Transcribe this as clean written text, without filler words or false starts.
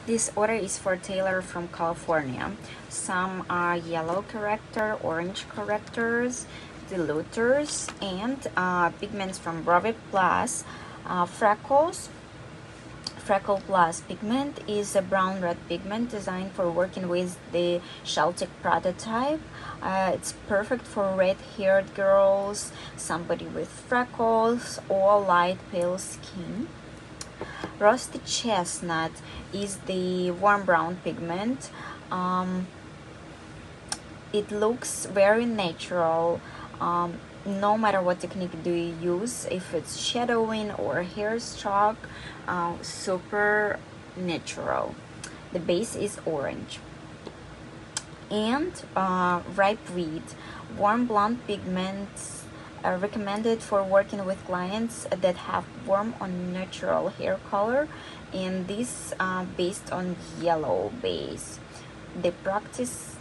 This order is for Taylor from California. Some are yellow corrector, orange correctors, diluters, and pigments from Brovi Plus. Freckles. Freckle Plus pigment is a brown red pigment designed for working with the Celtic prototype. It's perfect for red-haired girls, somebody with freckles, or light pale skin. Rusty Chestnut is the warm brown pigment. It looks very natural. No matter what technique do you use, if it's shadowing or hair stroke, super natural. The base is orange. And ripe wheat, warm blonde pigments are recommended for working with clients that have warm or natural hair color, and this based on yellow base. The practice